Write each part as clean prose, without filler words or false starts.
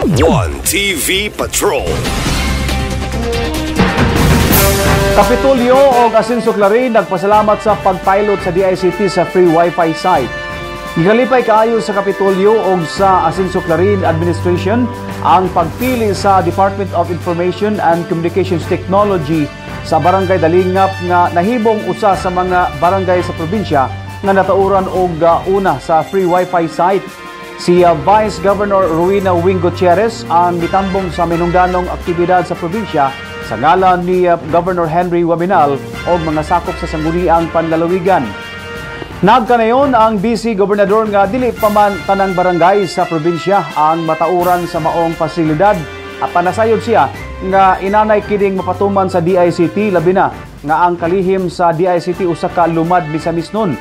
One TV Patrol. Kapitolyo o Asencio Clarin nagpasalamat sa pagpilot sa DICT sa free Wi-Fi site. Gigalipay kaayo sa Kapitolyo o sa Asencio Clarin Administration ang pagpili sa Department of Information and Communications Technology sa Barangay Dalingap nga nahibong usa sa mga barangay sa probinsya nga natauran og una sa free Wi-Fi site. Si Vice Governor Rowena Wing Gutierrez ang mitambong sa minungdanong aktibidad sa probinsya sa ngalan ni Governor Henry Wabinal o mga sakop sa sangguniang panlalawigan. Nagkanayon ang BC Gobernador nga dili pa man tanang barangay sa probinsya ang matauran sa maong pasilidad at panasayod siya nga inanay kining mapatuman sa DICT labi na nga ang kalihim sa DICT usa ka lumad misamis nun.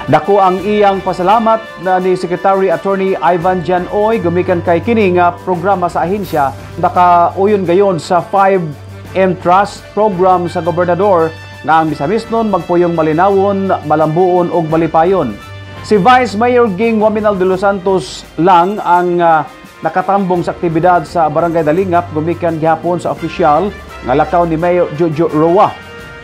Dako ang iyang pasalamat na ni Secretary Attorney Ivan Jan Oy gumikan kay kini nga programa sa ahensya nakauyon gayon sa 5M Trust program sa gobernador na ang misamis nun magpuyong malinawon, malambuon ug malipayon. Si Vice Mayor Ging Waminal de los Santos lang ang nakatambong sa aktibidad sa Barangay Dalingap gumikan gihapon sa opisyal nga lakaw ni Mayor Jojo Roa.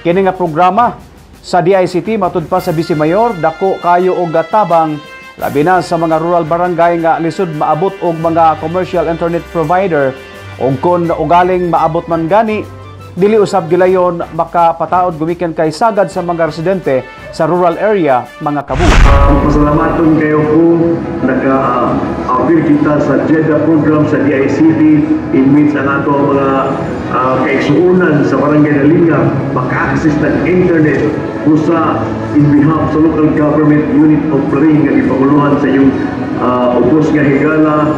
Kini nga programa sa DICT matud pa sa Vice Mayor dako kayo og tabang labi na sa mga rural barangay nga lisod maabot og mga commercial internet provider ug kon ugaling maabot man gani dili usab gilayon makapataod gumikan kay sagad sa mga residente sa rural area mga kabu. Pasalamaton kayo po naka-appeal kita sa JEDA program sa DICT in which ang ato mga kaigsuunan sa Barangay Dalingap maka-access ng internet kusa in behalf sa local government unit of Clarin nga ipanguluhan sa iyong ubos nga higala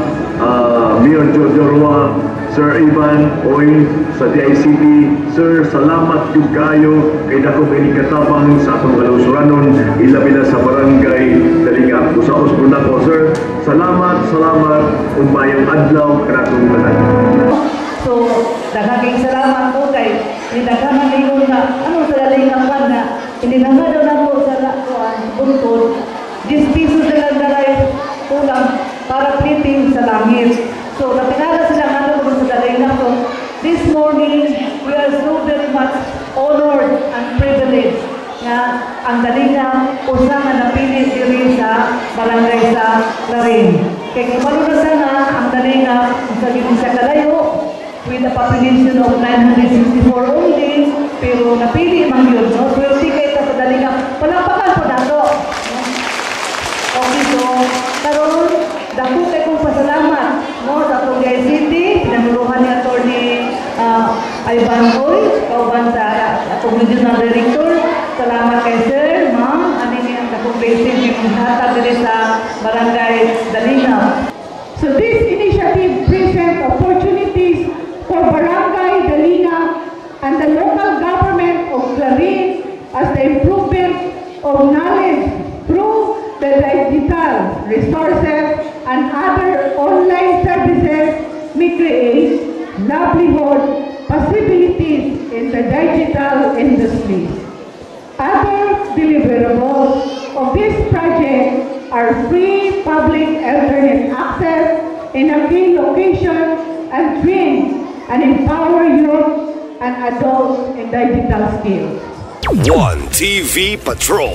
Mayor Jojo Roa, Sir Ivan Oy sa DICT. Sir, salamat yung kayo kay dako kay katabang sa atong kalusuranon ilabi na sa Barangay Dalingap. Usaos po na ko, sir. Salamat kung mayong adlaw kanatong tanan. So, daghang salamat po kay nidaghaman ninyo na sa Dalingap na ininangad daw na po sa lakuan buntod 10 piso na lang dalay kulang para flipping sa langit. So, natinala sila nga po sa Dalingap. So, this morning, we are so very much honored and privileged na ang Dalingap usa nga napili diri sa barangay sa Clarin. Kaya kung sana ang Dalingap sa kalayo with a population of 964 only, pero napili man yun, no? 12 kay sa Dalingap. Palampakan po dato. Okay, so, karon dako kay kong pasalamat, no, sa atong DICT, pinamuluhan ni Attorney Ivan Oy, kauban sa atong regional director. Salamat kay sir, ma'am, ani ni ang dakong basis yung hatag diri sa Barangay Dalingap. So this initiative presents opportunities for Barangay Dalingap and the local government of Clarin as the improvement of knowledge through the digital resources and other online services may create livelihood possibilities in the digital industry. Other deliverables of this project are free public internet access in a key location and train and empower youth and adults in digital skills. One TV Patrol.